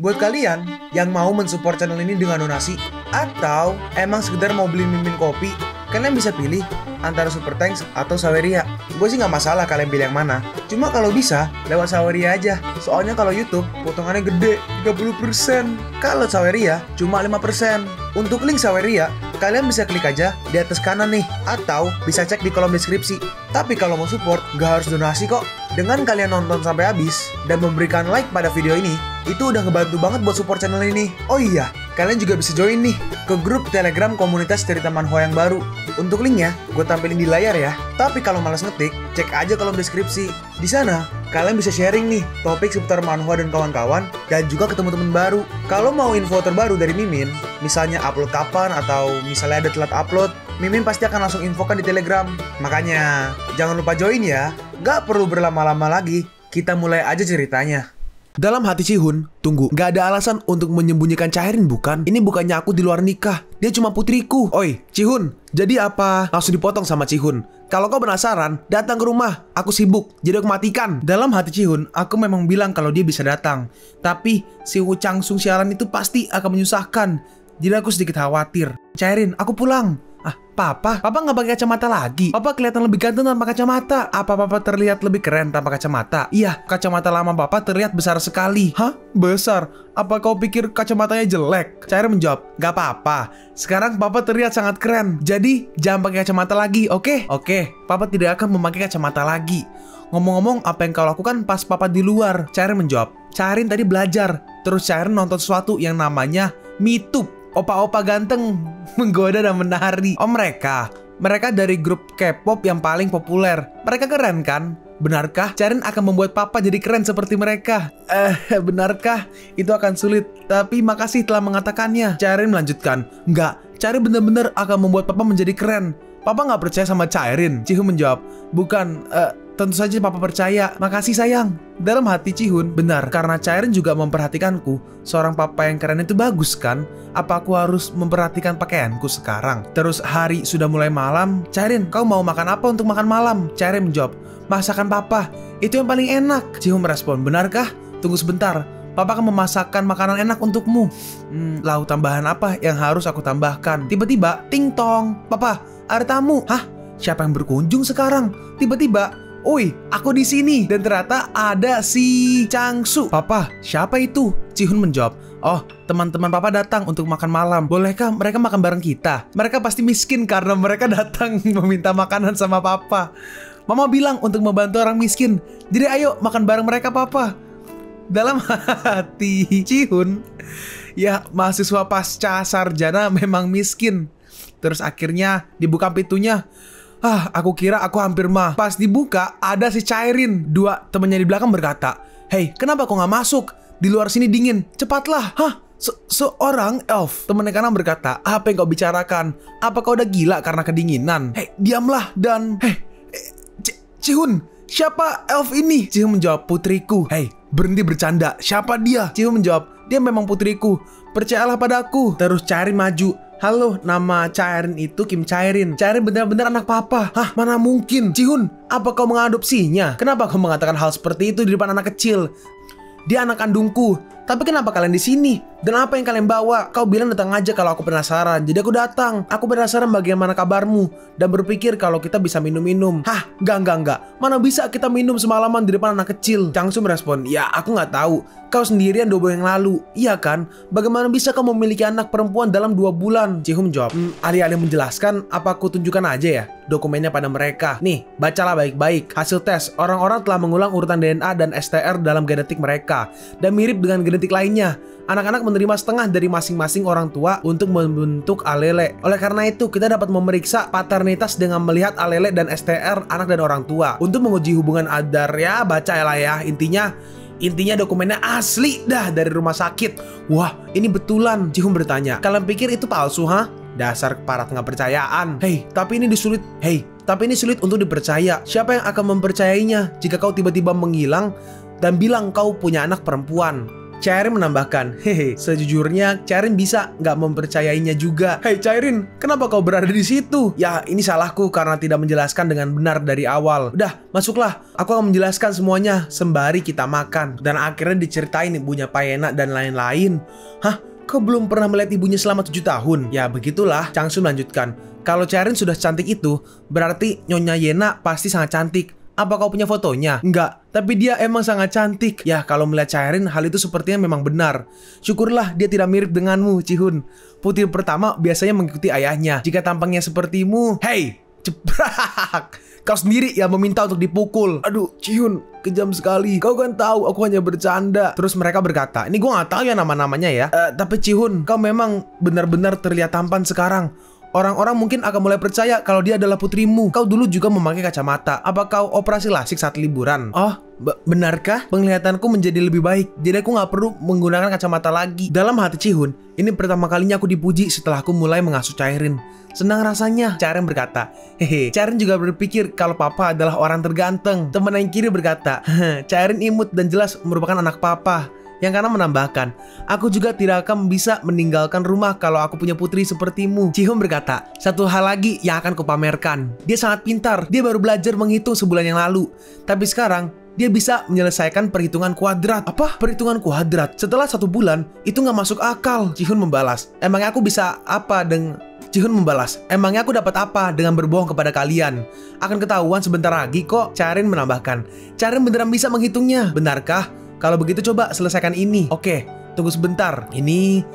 Buat kalian yang mau mensupport channel ini dengan donasi atau emang sekedar mau beli mimin kopi, kalian bisa pilih antara Super Thanks atau Saweria. Gue sih nggak masalah kalian pilih yang mana. Cuma kalau bisa lewat Saweria aja. Soalnya kalau YouTube potongannya gede 30%. Kalau Saweria cuma 5%. Untuk link Saweria kalian bisa klik aja di atas kanan nih, atau bisa cek di kolom deskripsi. Tapi kalau mau support gak harus donasi kok. Dengan kalian nonton sampai habis dan memberikan like pada video ini, itu udah ngebantu banget buat support channel ini. Oh iya, kalian juga bisa join nih ke grup Telegram komunitas cerita manhwa yang baru. Untuk linknya gue tampilin di layar ya. Tapi kalau malas ngetik, cek aja kolom deskripsi. Di sana kalian bisa sharing nih topik seputar manhwa dan kawan-kawan, dan juga ketemu teman baru. Kalau mau info terbaru dari Mimin, misalnya upload kapan atau misalnya ada telat upload, Mimin pasti akan langsung infokan di Telegram. Makanya jangan lupa join ya. Gak perlu berlama-lama lagi, kita mulai aja ceritanya. Dalam hati Chihun, tunggu, gak ada alasan untuk menyembunyikan Chaerin bukan? Ini bukannya aku di luar nikah, dia cuma putriku. Oi, Chihun, jadi apa? Langsung dipotong sama Chihun. Kalau kau penasaran, datang ke rumah, aku sibuk, jadi aku matikan. Dalam hati Chihun, aku memang bilang kalau dia bisa datang. Tapi, si Wu Changsung siaran itu pasti akan menyusahkan. Jadi aku sedikit khawatir. Chaerin, aku pulang. Ah, Papa nggak pakai kacamata lagi. Papa kelihatan lebih ganteng tanpa kacamata. Apa Papa terlihat lebih keren tanpa kacamata? Iya, kacamata lama Papa terlihat besar sekali. Hah? Besar? Apa kau pikir kacamatanya jelek? Chaerin menjawab, gak apa-apa. Sekarang Papa terlihat sangat keren. Jadi, jangan pakai kacamata lagi, oke? Oke, Papa tidak akan memakai kacamata lagi. Ngomong-ngomong, apa yang kau lakukan pas Papa di luar? Chaerin menjawab, Chaerin tadi belajar. Terus Chaerin nonton sesuatu yang namanya MeTube. Opa-opa ganteng menggoda dan menari. Oh mereka dari grup K-pop yang paling populer. Mereka keren kan? Benarkah Chaerin akan membuat Papa jadi keren seperti mereka? Benarkah? Itu akan sulit. Tapi makasih telah mengatakannya. Chaerin melanjutkan, enggak, Chaerin benar-benar akan membuat Papa menjadi keren. Papa nggak percaya sama Chaerin. Chihun menjawab, bukan, tentu saja Papa percaya. Makasih sayang. Dalam hati Chihun, benar, karena Chaerin juga memperhatikanku. Seorang papa yang keren itu bagus kan? Apa aku harus memperhatikan pakaianku sekarang? Terus hari sudah mulai malam. Chaerin, kau mau makan apa untuk makan malam? Chaerin menjawab, masakan Papa. Itu yang paling enak. Chihun merespon, benarkah? Tunggu sebentar. Papa akan memasakkan makanan enak untukmu. Lauk tambahan apa yang harus aku tambahkan? Tiba-tiba, ting tong. Papa, ada tamu. Hah? Siapa yang berkunjung sekarang? Tiba-tiba, oi, aku di sini. Dan ternyata ada si Changsu. Papa, siapa itu? Chihun menjawab, oh, teman-teman Papa datang untuk makan malam. Bolehkah mereka makan bareng kita? Mereka pasti miskin karena mereka datang meminta makanan sama Papa. Mama bilang untuk membantu orang miskin. Jadi ayo makan bareng mereka Papa. Dalam hati Chihun, ya mahasiswa pasca sarjana memang miskin. Terus akhirnya dibuka pintunya. Aku kira aku hampir mah. Pas dibuka, ada si Chaerin. Dua temannya di belakang berkata, hei, kenapa kau nggak masuk? Di luar sini dingin, cepatlah. Hah? Seorang elf. Temannya kanan berkata, apa yang kau bicarakan? Apa kau udah gila karena kedinginan? Hei, diamlah dan... Chihun, siapa elf ini? Chihun menjawab, putriku. Hei, berhenti bercanda. Siapa dia? Chihun menjawab, dia memang putriku. Percayalah padaku. Terus Chaerin maju. Halo, nama Chaerin itu Kim Chaerin. Chaerin benar-benar anak Papa. Hah, mana mungkin? Chihun, apa kau mengadopsinya? Kenapa kau mengatakan hal seperti itu di depan anak kecil? Dia anak kandungku. Tapi kenapa kalian di sini? Dan apa yang kalian bawa? Kau bilang datang aja kalau aku penasaran. Jadi aku datang. Aku penasaran bagaimana kabarmu. Dan berpikir kalau kita bisa minum-minum. Hah? Enggak. Mana bisa kita minum semalaman di depan anak kecil? Changsu merespon, ya aku nggak tahu. Kau sendirian 2 bulan yang lalu. Iya kan? Bagaimana bisa kau memiliki anak perempuan dalam 2 bulan? Chihun menjawab, alih-alih menjelaskan, apa aku tunjukkan aja ya dokumennya pada mereka. Nih, bacalah baik-baik. Hasil tes, orang-orang telah mengulang urutan DNA dan STR dalam genetik mereka. Dan mirip dengan genetik lainnya. Anak-anak menerima setengah dari masing-masing orang tua untuk membentuk alele. Oleh karena itu, kita dapat memeriksa paternitas dengan melihat alele dan STR anak dan orang tua. Untuk menguji hubungan adar ya, bacalah ya. Intinya dokumennya asli dah dari rumah sakit. Wah, ini betulan. Chihun bertanya, kalian pikir itu palsu, ha? Dasar para nggak percayaan. Hei, tapi ini sulit untuk dipercaya. Siapa yang akan mempercayainya jika kau tiba-tiba menghilang dan bilang kau punya anak perempuan? Chairin menambahkan, hehe, sejujurnya Chairin bisa nggak mempercayainya juga. Hei Chairin, kenapa kau berada di situ? Ya, ini salahku karena tidak menjelaskan dengan benar dari awal. Udah, masuklah. Aku akan menjelaskan semuanya sembari kita makan. Dan akhirnya diceritain ibunya Paena dan lain-lain. Hah? Kau belum pernah melihat ibunya selama 7 tahun? Ya, begitulah. Changsu melanjutkan. Kalau Chairin sudah cantik itu, berarti Nyonya Yena pasti sangat cantik. Apa kau punya fotonya? Enggak, tapi dia emang sangat cantik. Ya, kalau melihat Chairin, hal itu sepertinya memang benar. Syukurlah dia tidak mirip denganmu, Chihun. Putri pertama biasanya mengikuti ayahnya. Jika tampangnya sepertimu, hei, jebrak. Kau sendiri yang meminta untuk dipukul. Aduh, Chihun, kejam sekali. Kau kan tahu aku hanya bercanda. Terus mereka berkata, ini gue gak tahu ya nama-namanya ya. Tapi Chihun, kau memang benar-benar terlihat tampan sekarang. Orang-orang mungkin akan mulai percaya kalau dia adalah putrimu. Kau dulu juga memakai kacamata. Apa kau operasi lasik saat liburan? Oh, benarkah? Penglihatanku menjadi lebih baik. Jadi aku nggak perlu menggunakan kacamata lagi. Dalam hati Chihun, ini pertama kalinya aku dipuji setelah aku mulai mengasuh Chairin. Senang rasanya, Chairin berkata. Hehe, Chairin juga berpikir kalau papa adalah orang terganteng. Teman yang kiri berkata, Chairin imut dan jelas merupakan anak papa. Yang kanan menambahkan, aku juga tidak akan bisa meninggalkan rumah kalau aku punya putri sepertimu. Chihun berkata, satu hal lagi yang akan kupamerkan. Dia sangat pintar, dia baru belajar menghitung sebulan yang lalu. Tapi sekarang, dia bisa menyelesaikan perhitungan kuadrat. Apa? Perhitungan kuadrat? Setelah 1 bulan, itu nggak masuk akal. Chihun membalas, emangnya aku bisa apa dengan... Chihun membalas, emangnya aku dapat apa dengan berbohong kepada kalian? Akan ketahuan sebentar lagi kok. Chairin menambahkan, Chairin beneran bisa menghitungnya. Benarkah? Kalau begitu coba selesaikan ini. Oke, tunggu sebentar. Ini,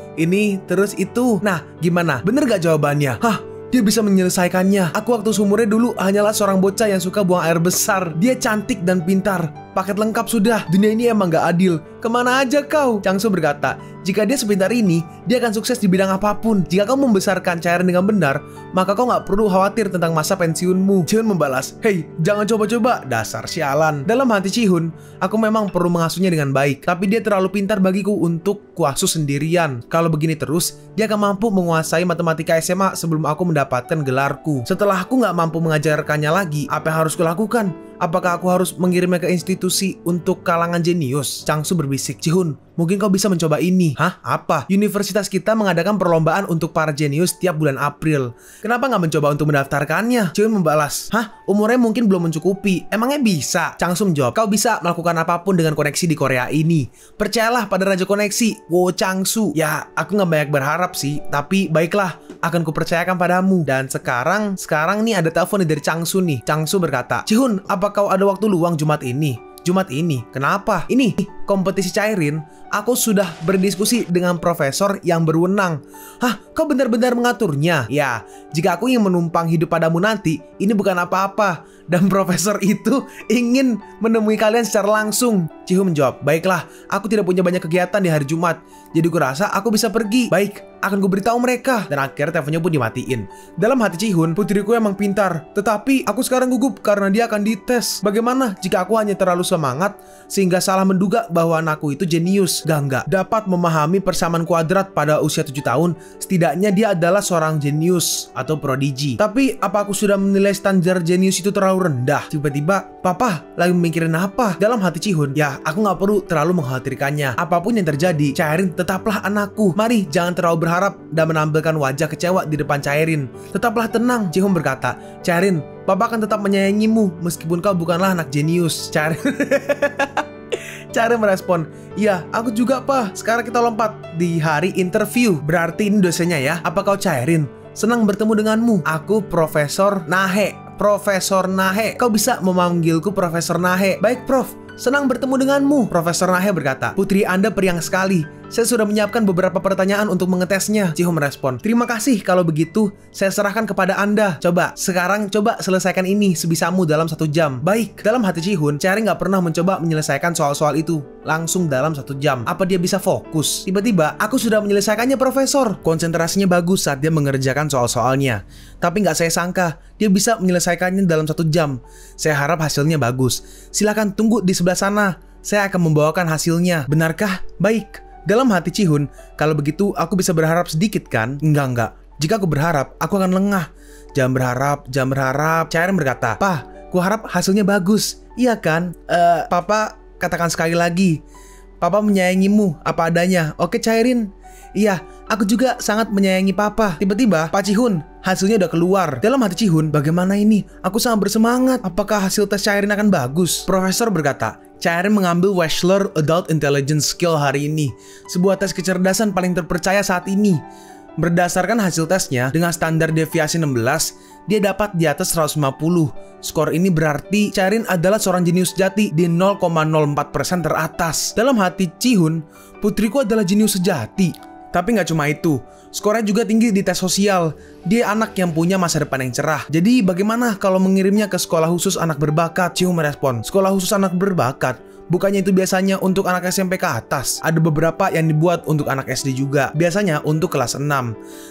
terus itu. Nah, gimana? Bener gak jawabannya? Hah? Dia bisa menyelesaikannya. Aku waktu seumurnya dulu hanyalah seorang bocah yang suka buang air besar. Dia cantik dan pintar. Paket lengkap sudah. Dunia ini emang gak adil. Kemana aja kau? Changsu berkata, jika dia sepintar ini, dia akan sukses di bidang apapun. Jika kau membesarkan Chairin dengan benar, maka kau gak perlu khawatir tentang masa pensiunmu. Chihun membalas, hei, jangan coba-coba. Dasar sialan. Dalam hati Chihun, aku memang perlu mengasuhnya dengan baik. Tapi dia terlalu pintar bagiku untuk kuasuh sendirian. Kalau begini terus, dia akan mampu menguasai matematika SMA sebelum aku mendapatkan gelarku. Setelah aku gak mampu mengajarkannya lagi, apa yang harus kulakukan? Apakah aku harus mengirimnya ke institusi untuk kalangan jenius? Changsu berbisik, Chihun, mungkin kau bisa mencoba ini. Hah? Apa? Universitas kita mengadakan perlombaan untuk para jenius tiap bulan April. Kenapa nggak mencoba untuk mendaftarkannya? Chihun membalas, hah? Umurnya mungkin belum mencukupi. Emangnya bisa? Changsu menjawab, kau bisa melakukan apapun dengan koneksi di Korea ini. Percayalah pada Raja Koneksi, Wo Changsu. Ya, aku nggak banyak berharap sih, tapi baiklah, akan kupercayakan padamu. Dan sekarang nih ada telepon dari Changsu nih. Changsu berkata, Chihun, apa kau ada waktu luang Jumat ini? Jumat ini? Kenapa? Ini kompetisi Chairin. Aku sudah berdiskusi dengan profesor yang berwenang. Hah? Kau benar-benar mengaturnya? Ya, jika aku ingin menumpang hidup padamu nanti, ini bukan apa-apa. Dan profesor itu ingin menemui kalian secara langsung. Chihun menjawab, baiklah, aku tidak punya banyak kegiatan di hari Jumat. Jadi kurasa aku bisa pergi. Baik, akan kuberitahu mereka. Dan akhirnya teleponnya pun dimatiin. Dalam hati Chihun, putriku emang pintar. Tetapi aku sekarang gugup karena dia akan dites. Bagaimana jika aku hanya terlalu semangat sehingga salah menduga bahwa anakku itu jenius? Enggak dapat memahami persamaan kuadrat pada usia 7 tahun. Setidaknya dia adalah seorang jenius atau prodigi. Tapi apa aku sudah menilai standar jenius itu terlalu rendah? Tiba-tiba, papa lagi mikirin apa? Dalam hati Chihun, ya aku nggak perlu terlalu mengkhawatirkannya. Apapun yang terjadi, Chairin tetaplah anakku. Mari jangan terlalu berharap dan menampilkan wajah kecewa di depan Chairin. Tetaplah tenang, Chihun berkata. Chairin, papa akan tetap menyayangimu meskipun kau bukanlah anak jenius. Chairin merespon, iya aku juga pa. Sekarang kita lompat di hari interview. Berarti ini dosennya ya. Apa kau Chairin? Senang bertemu denganmu. Aku Profesor Nahe. Profesor Nahe. Kau bisa memanggilku Profesor Nahe. Baik Prof, senang bertemu denganmu. Profesor Nahe berkata, putri Anda periang sekali. Saya sudah menyiapkan beberapa pertanyaan untuk mengetesnya. Chihun merespon, terima kasih, kalau begitu saya serahkan kepada Anda. Sekarang coba selesaikan ini sebisamu dalam 1 jam. Baik. Dalam hati Chihun, Chairin nggak pernah mencoba menyelesaikan soal-soal itu langsung dalam 1 jam. Apa dia bisa fokus? Tiba-tiba, aku sudah menyelesaikannya Profesor. Konsentrasinya bagus saat dia mengerjakan soal-soalnya. Tapi nggak saya sangka, dia bisa menyelesaikannya dalam 1 jam. Saya harap hasilnya bagus. Silakan tunggu di sebelah sana. Saya akan membawakan hasilnya. Benarkah? Baik. Dalam hati Chihun, kalau begitu aku bisa berharap sedikit kan? Enggak. Jika aku berharap, aku akan lengah. Jangan berharap. Chairin berkata, Pah, ku harap hasilnya bagus. Iya kan? Papa katakan sekali lagi. Papa menyayangimu apa adanya. Oke Chairin? Iya, aku juga sangat menyayangi Papa. Tiba-tiba, Pak Ji-hoon, hasilnya udah keluar. Dalam hati Ji-hoon, bagaimana ini? Aku sangat bersemangat. Apakah hasil tes Chairin akan bagus? Profesor berkata, Chairin mengambil Wechsler Adult Intelligence Skill hari ini, sebuah tes kecerdasan paling terpercaya saat ini. Berdasarkan hasil tesnya, dengan standar deviasi 16, dia dapat di atas 150. Skor ini berarti Chairin adalah seorang jenius sejati di 0,04% teratas. Dalam hati Ji-hoon, putriku adalah jenius sejati. Tapi nggak cuma itu, skornya juga tinggi di tes sosial. Dia anak yang punya masa depan yang cerah. Jadi bagaimana kalau mengirimnya ke sekolah khusus anak berbakat? Ji-hoon merespon, sekolah khusus anak berbakat? Bukannya itu biasanya untuk anak SMP ke atas. Ada beberapa yang dibuat untuk anak SD juga, biasanya untuk kelas 6.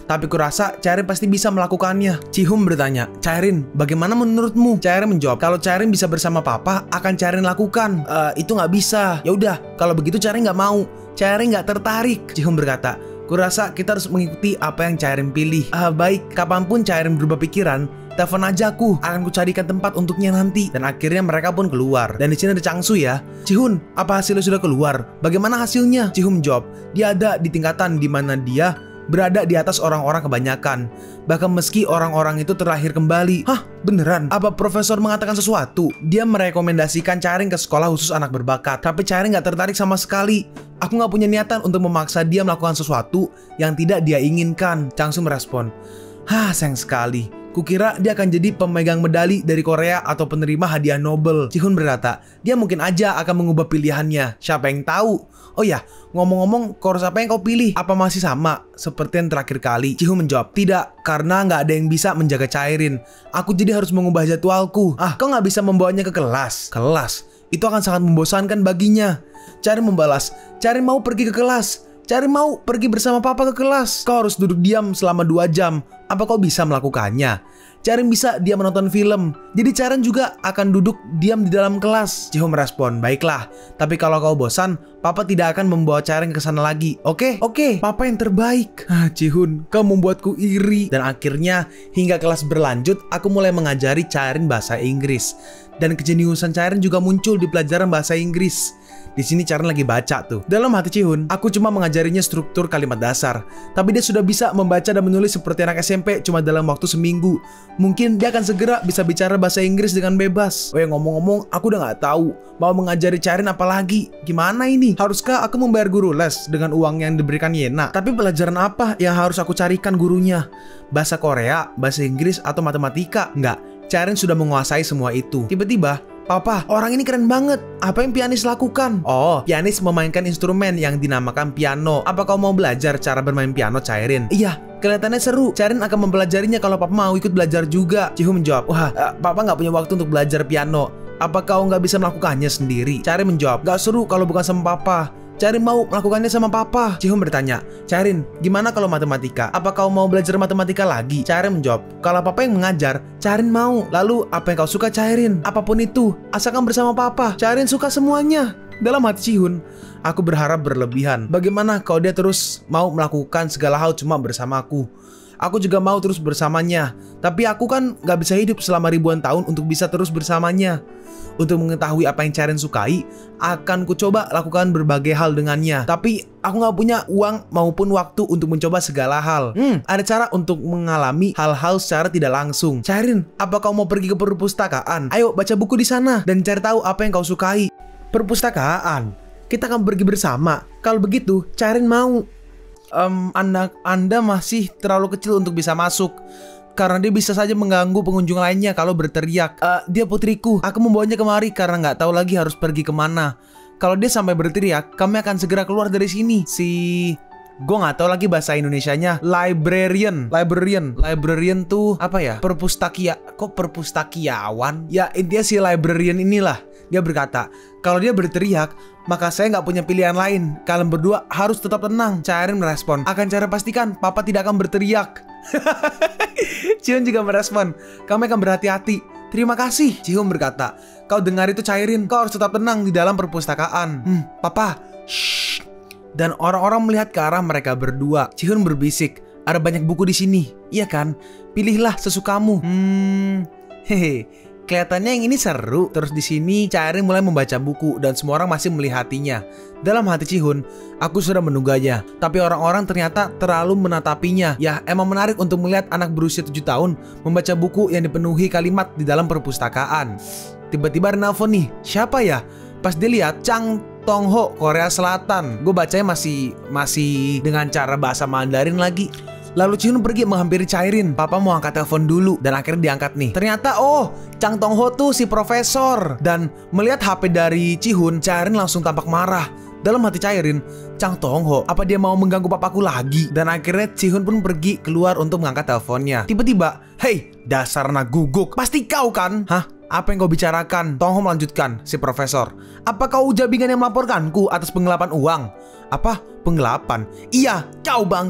Tapi kurasa Chairin pasti bisa melakukannya. Ji-hoon bertanya, Chairin, bagaimana menurutmu? Chairin menjawab, kalau Chairin bisa bersama Papa, akan Chairin lakukan. Itu nggak bisa. Ya udah, kalau begitu Chairin nggak mau. Chairin nggak tertarik. Ji-hoon berkata, kurasa kita harus mengikuti apa yang Chairin pilih. Baik, kapanpun Chairin berubah pikiran, telepon aja aku, akan kucarikan tempat untuknya nanti. Dan akhirnya mereka pun keluar. Dan di sini ada Changsu ya. Ji-hoon, apa hasilnya sudah keluar? Bagaimana hasilnya? Ji-hoon menjawab, dia ada di tingkatan di mana dia berada di atas orang-orang kebanyakan. Bahkan meski orang-orang itu terlahir kembali. Hah? Beneran? Apa profesor mengatakan sesuatu? Dia merekomendasikan Chairin ke sekolah khusus anak berbakat. Tapi Chairin gak tertarik sama sekali. Aku gak punya niatan untuk memaksa dia melakukan sesuatu yang tidak dia inginkan. Changsu merespon, sayang sekali. Kukira dia akan jadi pemegang medali dari Korea atau penerima hadiah Nobel. Ji-hoon berkata, dia mungkin aja akan mengubah pilihannya. Siapa yang tahu? Oh ya, ngomong-ngomong, course apa yang kau pilih? Apa masih sama seperti yang terakhir kali? Ji-hoon menjawab, tidak, karena nggak ada yang bisa menjaga Chairin. Aku jadi harus mengubah jadwalku. Kau nggak bisa membawanya ke kelas? Kelas? Itu akan sangat membosankan baginya. Chairin membalas, Chairin mau pergi ke kelas. Chairin mau pergi bersama Papa ke kelas. Kau harus duduk diam selama 2 jam. Apa kau bisa melakukannya? Chairin bisa diam menonton film. Jadi Chairin juga akan duduk diam di dalam kelas. Ji-hoon merespon, baiklah. Tapi kalau kau bosan, Papa tidak akan membawa Chairin ke sana lagi. Oke? Oke, Papa yang terbaik. Ji-hoon, kau membuatku iri. Dan akhirnya, hingga kelas berlanjut, aku mulai mengajari Chairin bahasa Inggris. Dan kejeniusan Chairin juga muncul di pelajaran bahasa Inggris. Di sini Chairin lagi baca tuh. Dalam hati Ji-hoon, aku cuma mengajarinya struktur kalimat dasar. Tapi dia sudah bisa membaca dan menulis seperti anak SMP cuma dalam waktu seminggu. Mungkin dia akan segera bisa bicara bahasa Inggris dengan bebas. Ngomong-ngomong, aku udah nggak tahu mau mengajari Chairin apa lagi. Gimana ini? Haruskah aku membayar guru les dengan uang yang diberikan Yena? Tapi pelajaran apa yang harus aku carikan gurunya? Bahasa Korea, bahasa Inggris, atau matematika? Nggak, Chairin sudah menguasai semua itu. Tiba-tiba, Papa, orang ini keren banget. Apa yang pianis lakukan? Oh, pianis memainkan instrumen yang dinamakan piano. Apa kau mau belajar cara bermain piano, Chairin? Iya, kelihatannya seru. Chairin akan mempelajarinya kalau Papa mau ikut belajar juga. Ji-hoon menjawab, Papa nggak punya waktu untuk belajar piano. Apa kau nggak bisa melakukannya sendiri? Chairin menjawab, nggak seru kalau bukan sama Papa. Chairin mau melakukannya sama Papa. Ji-hoon bertanya, Chairin, gimana kalau matematika? Apa kau mau belajar matematika lagi? Chairin menjawab, kalau Papa yang mengajar, Chairin mau. Lalu, apa yang kau suka, Chairin? Apapun itu, asalkan bersama Papa. Chairin suka semuanya. Dalam hati Ji-hoon, aku berharap berlebihan. Bagaimana kalau dia terus mau melakukan segala hal cuma bersamaku? Aku juga mau terus bersamanya. Tapi aku kan gak bisa hidup selama ribuan tahun untuk bisa terus bersamanya. Untuk mengetahui apa yang Chairin sukai, akan ku coba lakukan berbagai hal dengannya. Tapi aku gak punya uang maupun waktu untuk mencoba segala hal. Ada cara untuk mengalami hal-hal secara tidak langsung. Chairin, apa kau mau pergi ke perpustakaan? Ayo baca buku di sana dan cari tahu apa yang kau sukai. Perpustakaan? Kita akan pergi bersama. Kalau begitu, Chairin mau. Anak Anda masih terlalu kecil untuk bisa masuk. Karena dia bisa saja mengganggu pengunjung lainnya kalau berteriak. Dia putriku, aku membawanya kemari karena nggak tahu lagi harus pergi kemana. Kalau dia sampai berteriak, kami akan segera keluar dari sini. Gue nggak tahu lagi bahasa Indonesianya. Librarian tuh apa ya? Perpustakiawan? Ya intinya si librarian inilah. Dia berkata, kalau dia berteriak, maka saya nggak punya pilihan lain. Kalian berdua harus tetap tenang. Chairin merespon, akan cara pastikan Papa tidak akan berteriak. Ji-hoon juga merespon, kami akan berhati-hati. Terima kasih. Ji-hoon berkata, kau dengar itu Chairin, kau harus tetap tenang di dalam perpustakaan. Papa, shh. Dan orang-orang melihat ke arah mereka berdua. Ji-hoon berbisik, ada banyak buku di sini, iya kan? Pilihlah sesukamu. Kelihatannya yang ini seru. Terus di sini Chaerin mulai membaca buku dan semua orang masih melihatinya. Dalam hati Ji-hoon, aku sudah menungganya. Tapi orang-orang ternyata terlalu menatapinya. Ya, emang menarik untuk melihat anak berusia 7 tahun membaca buku yang dipenuhi kalimat di dalam perpustakaan. Tiba-tiba ada nelfon nih. Siapa ya? Pas dilihat, Chang Tong-ho, Korea Selatan. Gue bacanya masih dengan cara bahasa Mandarin lagi. Lalu Ji-hoon pergi menghampiri Chaerin. Papa mau angkat telepon dulu dan akhirnya diangkat nih. Ternyata Chang Tong-ho tuh si profesor. Dan melihat HP dari Ji-hoon, Chaerin langsung tampak marah. Dalam hati Chaerin, Chang Tong-ho, apa dia mau mengganggu papaku lagi? Dan akhirnya Ji-hoon pun pergi keluar untuk mengangkat teleponnya. Tiba-tiba, "Hei, dasar anak guguk, pasti kau kan?" "Hah? Apa yang kau bicarakan?" Tong-ho melanjutkan, si profesor. "Apa kau jabingan yang melaporkanku atas penggelapan uang?" "Apa? Penggelapan?" "Iya, kau bang.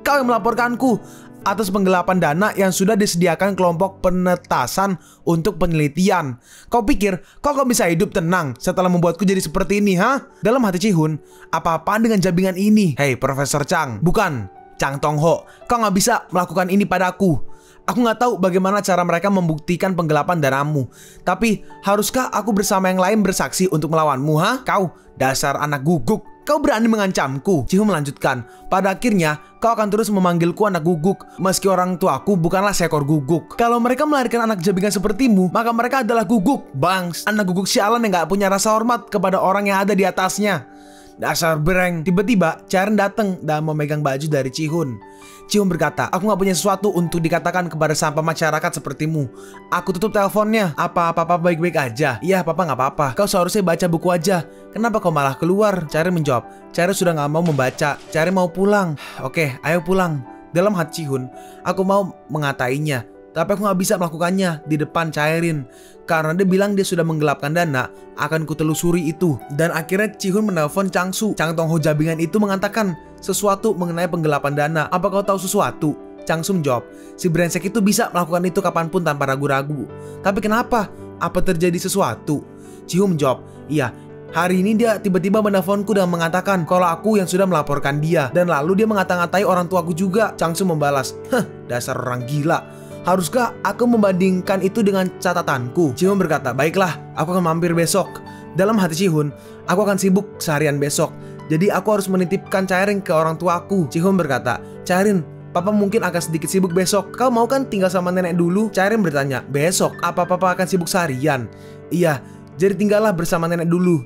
Kau yang melaporkanku atas penggelapan dana yang sudah disediakan kelompok penetasan untuk penelitian. Kau pikir kau bisa hidup tenang setelah membuatku jadi seperti ini, ha?" Dalam hati Ji-hoon, apa-apaan dengan jabingan ini? "Hei, Profesor Chang, bukan Chang Tong-ho, kau nggak bisa melakukan ini padaku. Aku nggak tahu bagaimana cara mereka membuktikan penggelapan danamu. Tapi haruskah aku bersama yang lain bersaksi untuk melawanmu, ha? Kau dasar anak guguk. Kau berani mengancamku." Ji-hoon melanjutkan, "Pada akhirnya kau akan terus memanggilku anak guguk, meski orang tuaku bukanlah seekor guguk. Kalau mereka melahirkan anak jabingan sepertimu, maka mereka adalah guguk, bangs. Anak guguk sialan yang gak punya rasa hormat kepada orang yang ada di atasnya. Dasar bereng." Tiba-tiba Chaerin datang dan memegang baju dari Ji-hoon. Ji-hoon berkata, "Aku gak punya sesuatu untuk dikatakan kepada sampah masyarakat sepertimu. Aku tutup teleponnya. Apa papa baik-baik aja?" "Iya, papa gak apa-apa. Kau seharusnya baca buku aja. Kenapa kau malah keluar?" Chaerin menjawab. Chaerin sudah gak mau membaca. Chaerin mau pulang. "Oke, ayo pulang." Dalam hati Ji-hoon, aku mau mengatainya, tapi aku gak bisa melakukannya di depan Chaerin. Karena dia bilang dia sudah menggelapkan dana, akan kutelusuri itu. Dan akhirnya Ji-hoon menelpon Chang-su. Chang Tong-ho jabingan itu mengatakan sesuatu mengenai penggelapan dana. "Apa kau tahu sesuatu?" Chang-su menjawab, "Si brengsek itu bisa melakukan itu kapanpun tanpa ragu-ragu." "Tapi kenapa? Apa terjadi sesuatu?" Ji-hoon menjawab, "Iya, hari ini dia tiba-tiba menelponku dan mengatakan kalau aku yang sudah melaporkan dia. Dan lalu dia mengata-ngatai orang tuaku juga." Chang-su membalas, "Dasar orang gila. Haruskah aku membandingkan itu dengan catatanku?" Ji-hoon berkata, "Baiklah, aku akan mampir besok." Dalam hati Ji-hoon, "Aku akan sibuk seharian besok. Jadi aku harus menitipkan Chaerin ke orang tuaku." Ji-hoon berkata, "Chaerin, papa mungkin akan sedikit sibuk besok. Kau mau kan tinggal sama nenek dulu?" Chaerin bertanya, "Besok? Apa papa akan sibuk seharian?" "Iya, jadi tinggallah bersama nenek dulu."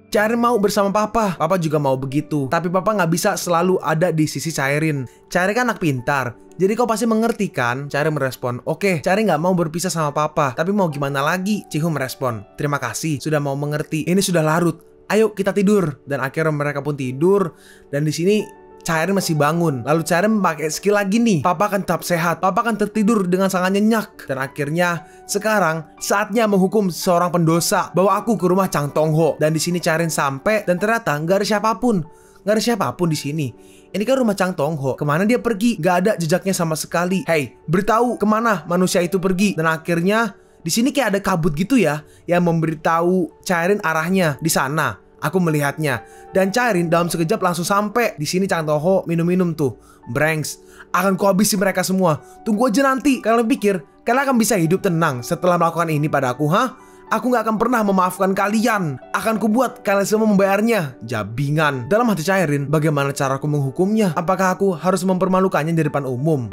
Chaerin mau bersama papa. Papa juga mau begitu. Tapi papa nggak bisa selalu ada di sisi Chaerin. Chaerin kan anak pintar, jadi kau pasti mengerti kan?" Chaerin merespon, "Oke, Chaerin nggak mau berpisah sama papa. Tapi mau gimana lagi?" Ji-hoon merespon, "Terima kasih sudah mau mengerti. Ini sudah larut. Ayo kita tidur." Dan akhirnya mereka pun tidur. Dan di sini Chaerin masih bangun. Lalu Chaerin memakai skill lagi nih. Papa akan tetap sehat. Papa akan tertidur dengan sangat nyenyak. Dan akhirnya sekarang saatnya menghukum seorang pendosa. Bawa aku ke rumah Chang Tong-ho. Dan di sini Chaerin sampai dan ternyata nggak ada siapapun. Nggak ada siapapun di sini. Ini kan rumah Chang Tong-ho. Kemana dia pergi? Nggak ada jejaknya sama sekali. "Hei, beritahu kemana manusia itu pergi." Dan akhirnya di sini kayak ada kabut gitu ya, yang memberitahu Chaerin arahnya di sana. Aku melihatnya dan Chaerin dalam sekejap langsung sampai. Di sini Chang Tong-ho minum-minum tuh. "Brangs, akan kuhabisi mereka semua. Tunggu aja nanti. Kalian pikir kalian akan bisa hidup tenang setelah melakukan ini padaku, ha? Aku gak akan pernah memaafkan kalian. Akan kubuat kalian semua membayarnya." Jabingan. Dalam hati Chaerin, bagaimana caraku menghukumnya? Apakah aku harus mempermalukannya di depan umum?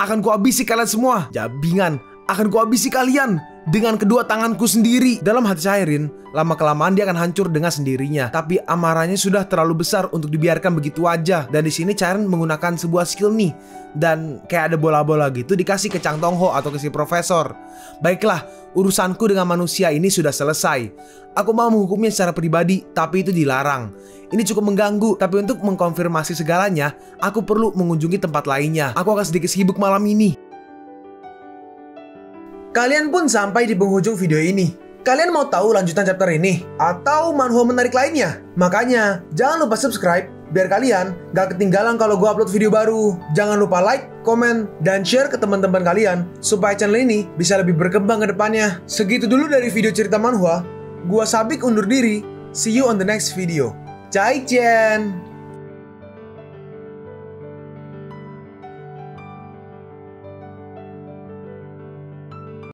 Akan kuhabisi kalian semua. Jabingan. Akan kuhabisi kalian dengan kedua tanganku sendiri. Dalam hati Chaerin, lama-kelamaan dia akan hancur dengan sendirinya. Tapi amarahnya sudah terlalu besar untuk dibiarkan begitu aja. Dan di sini Chaerin menggunakan sebuah skill nih. Dan kayak ada bola-bola gitu dikasih ke Chang Tong-ho atau ke si profesor. "Baiklah, urusanku dengan manusia ini sudah selesai. Aku mau menghukumnya secara pribadi, tapi itu dilarang. Ini cukup mengganggu, tapi untuk mengkonfirmasi segalanya, aku perlu mengunjungi tempat lainnya. Aku akan sedikit sibuk malam ini." Kalian pun sampai di penghujung video ini. Kalian mau tahu lanjutan chapter ini? Atau manhwa menarik lainnya? Makanya, jangan lupa subscribe biar kalian gak ketinggalan kalau gue upload video baru. Jangan lupa like, komen, dan share ke teman-teman kalian supaya channel ini bisa lebih berkembang ke depannya. Segitu dulu dari video cerita manhwa. Gua Sabik undur diri. See you on the next video. Zaijian.